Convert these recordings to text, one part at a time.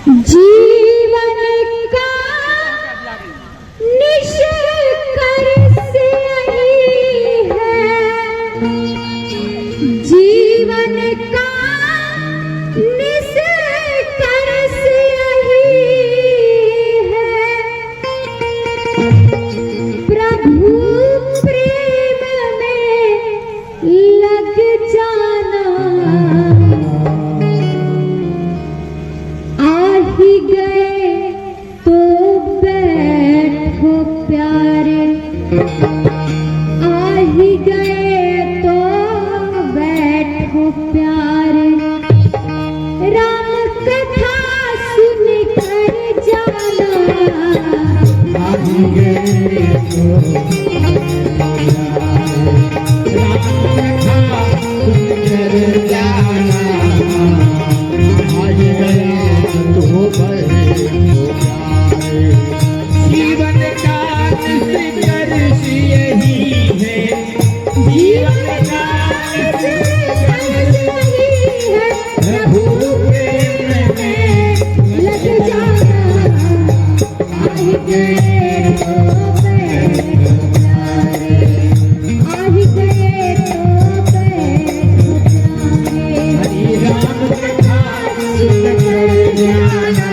जीवन का निष्कर्ष यही है, जीवन का निष्कर्ष यही है, प्रभु प्रेम में लग जाना, ही गए तो बैठो प्यारे, आ ही गए तो बैठो प्यारे, राम कथा सुन कर जाना, आ ही गए तो जीवन का निष्कर्ष यही है, जीवन का निष्कर्ष यही है, प्रभु प्रेम में लग जाना, आ ही गए तो बैठो प्यारे, आ ही गए तो बैठो प्यारे, हरि राम कथा सुन कर जाना,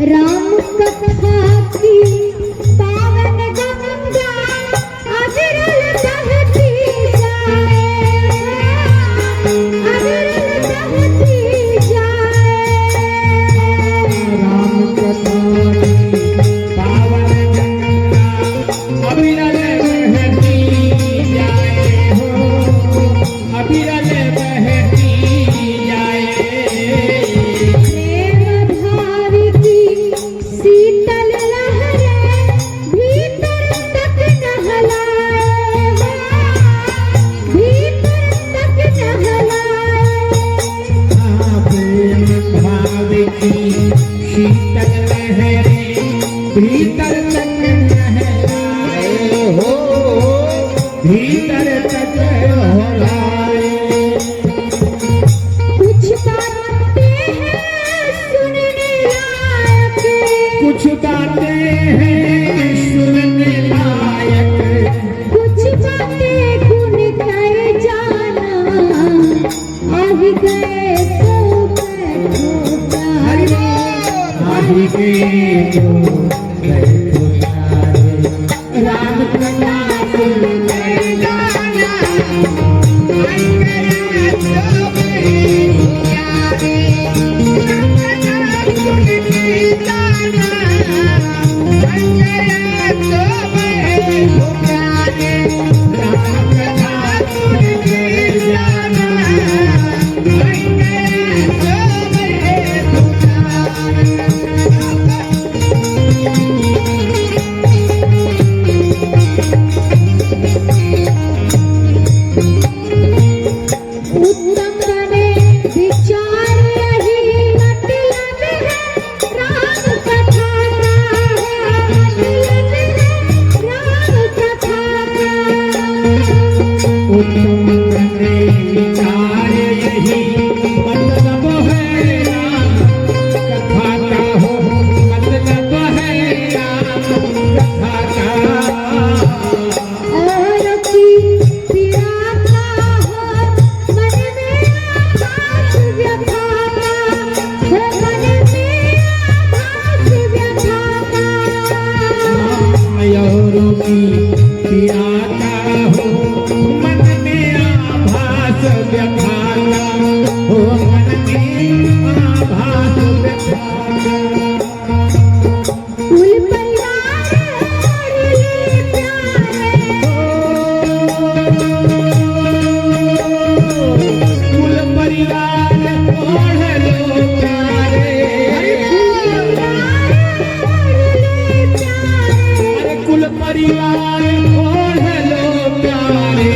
राम कथा की पावन गंगा अविरल बहती जाए, अविरल बहती जाए, राम कथा की पावन गंगा अविरल बहती जाए हो, अविरल बहती जाए, शीतल लहरें भीतर तक नहलाए, भीतर तक नहलाए, प्रेम भाव की शीतल लहरें भीतर तक नहलाए हो, भीतर तक नहलाए, कुछ बातें हैं सुनने लायक, कुछ बातें हैं सुनने लायक, कुछ बातें गुन कर जाना, आ ही गए तो बैठो प्यारे, आ ही गए तो बैठो प्यारे, राम कथा सुन कर जाना, आ ही गए तो बैठो प्यारे, राम कथा सुन कर जाना, आ ही गए तो बैठो प्यारे, राम कथा सुन कर जाना, आ ही गए तो बैठो प्यारे। उत्तम बने विचार यही मतलब है, राम कथा का मतलब है, राम कथा का, उत्तम बने विचार यही मतलब है, राम कथा का हो, मतलब है राम कथा का, और की पीड़ा का हो मन में आभास व्यथा का, हो मन में आभास व्यथा का, मयूरों की पीड़ा का हो, मन में आभास व्यथा का, हो मन में आभास व्यथा का, कुल परिवार और ले प्यारे, कुल परिवार ओढ़ लो प्यारे, कुल परिवार और ले प्यारे, परिवार ओढ़ लो प्यारे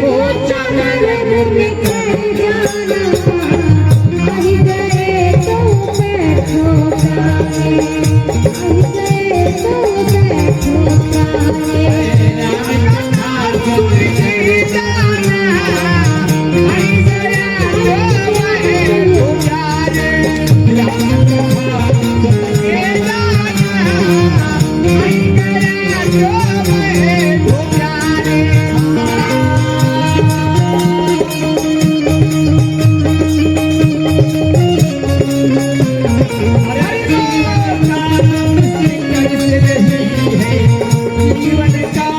ओ चादर बिखर जाना आई गए तो बैठो प्यारे आई गए तो बैठो प्यारे जीवन का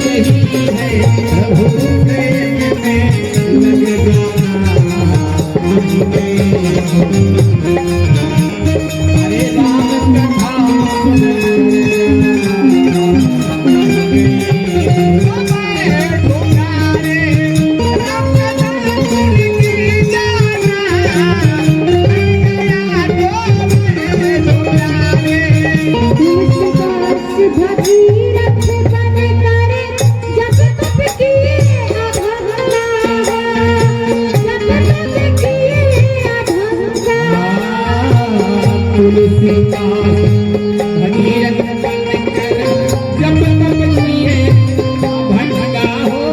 यही है प्रभु प्रेम में लग जाना अरे राम कथा भगीरथ बन कर जब तप किए अभंगा जब तप किए अभंगा तुलसीदास भगीरथ बनकर जब तप किए अभंगा हो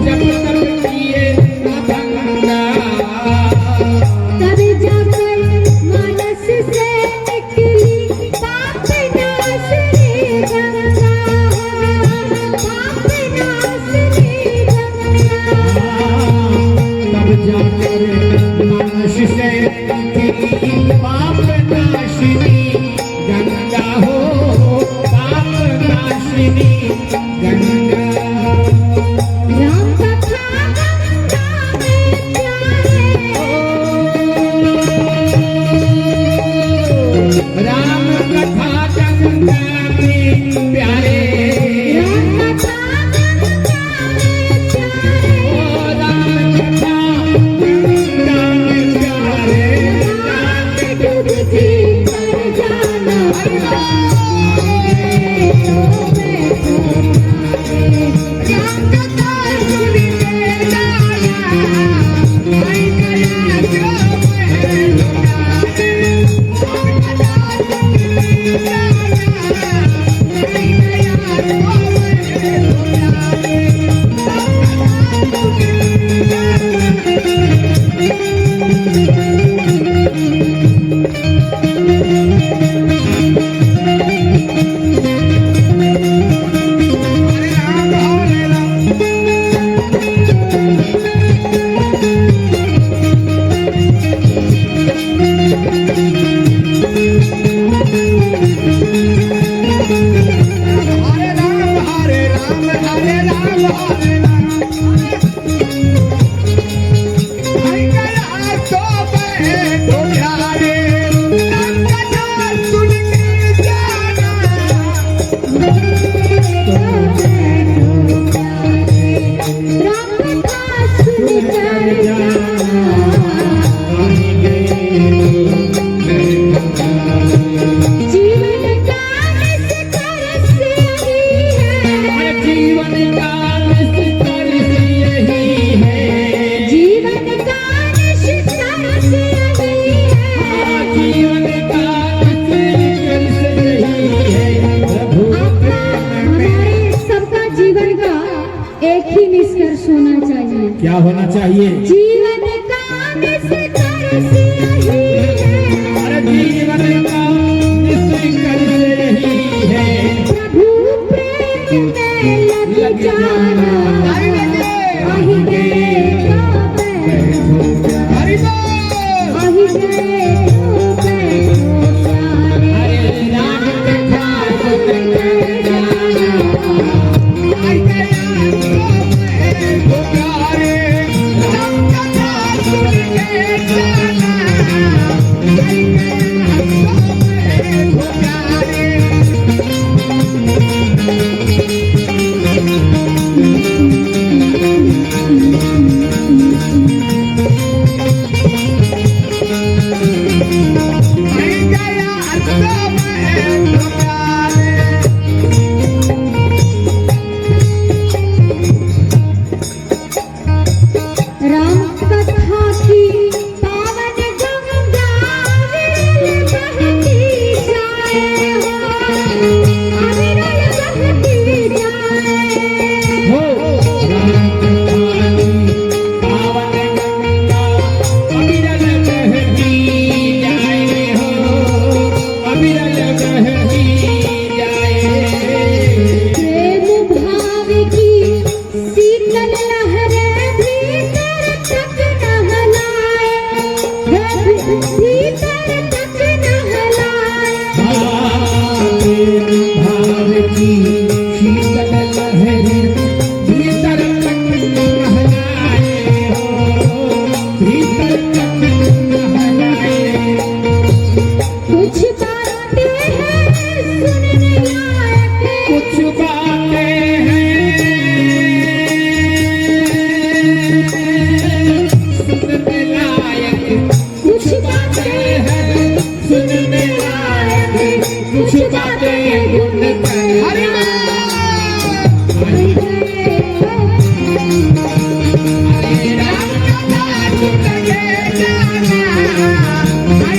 जब तप किए अभंगा तब जाकर मानस से निकली पाप नाशनी गंगा पाप नाशनी गंगा तब जाकर मानस से निकली पाप नाशिनी गंगा हो पाप नाशिनी गंगा राम कथा गंगा में प्यारे राम कथा गंगा में प्यारे राम कथा गंगा में प्यारे ओ राम कथा गंगा में प्यारे राम डूबती कर जाना राम कथा सुन के जाना आई गया जो राम कथा सुन कर जीवन का निष्कर्ष यही है जीवन का निष्कर्ष यही है जीवन का निष्कर्ष यही है जीवन का निष्कर्ष यही है प्रभु आपका हमारे सबका जीवन का एक ही निष्कर्ष होना चाहिए क्या होना चाहिए जीवन का निष्कर्ष यही है हर जीवन का निष्कर्ष यही है प्रभु प्रेम में लग जाना आई गए तो बैठो आई गए तो बैठो प्यारे हरे राम कथा सुन कर जाना आई गया तो बैठो प्यारे राम कथा आज